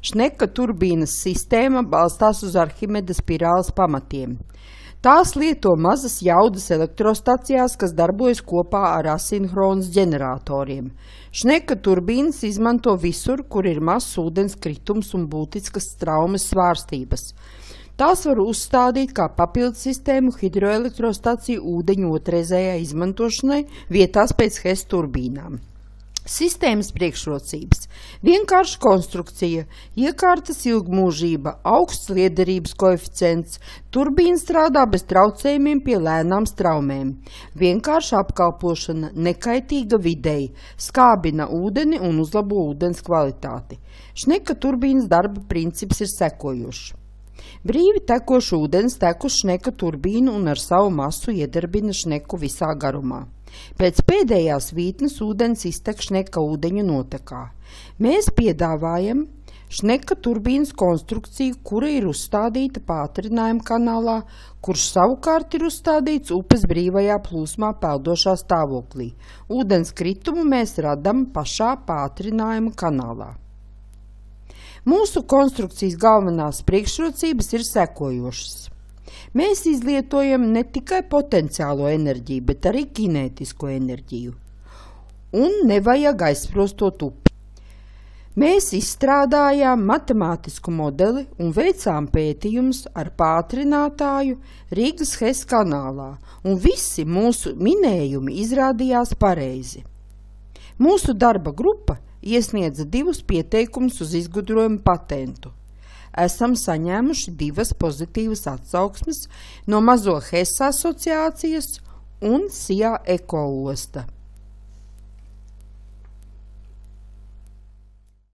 Šneka turbīnas sistēma balstās uz Arhimeda spirāles pamatiem. Tās lieto mazas jaudas elektrostacijās, kas darbojas kopā ar asinhronas ģeneratoriem. Šneka turbīnas izmanto visur, kur ir mazs ūdens kritums un būtiskas traumas svārstības. Tās var uzstādīt kā papildus sistēmu hidroelektrostaciju ūdeņu otrreizējai izmantošanai vietās pēc HES turbīnām. Sistēmas priekšrocības – vienkārša konstrukcija, iekārtas ilgmūžība, augsts liederības koeficients, turbīna strādā bez traucējumiem pie lēnām straumēm, vienkārša apkalpošana, nekaitīga videi, skābina ūdeni un uzlabo ūdens kvalitāti. Šneka turbīnas darba princips ir sekojošs. Brīvi tekošs ūdens tek uz šneka turbīnu un ar savu masu iedarbina šneku visā garumā. Pēc pēdējās vītnes ūdens iztek šneka ūdeņu notekā. Mēs piedāvājam šneka turbīnas konstrukciju, kura ir uzstādīta pātrinājuma kanālā, kurš savukārt ir uzstādīts upes brīvajā plūsmā peldošā stāvoklī. Ūdens kritumu mēs radam pašā pātrinājuma kanālā. Mūsu konstrukcijas galvenās priekšrocības ir sekojošas. Mēs izlietojam ne tikai potenciālo enerģiju, bet arī kinētisko enerģiju. Un nevajag aizsprostot upi. Mēs izstrādājām matemātisku modeli un veicām pētījumus ar pātrinātāju Rīgas HES kanālā, un visi mūsu minējumi izrādījās pareizi. Mūsu darba grupa iesniedza 2 pieteikumus uz izgudrojumu patentu. Esam saņēmuši 2 pozitīvas atsauksmes no Mazo HES asociācijas un SIA Eko osta.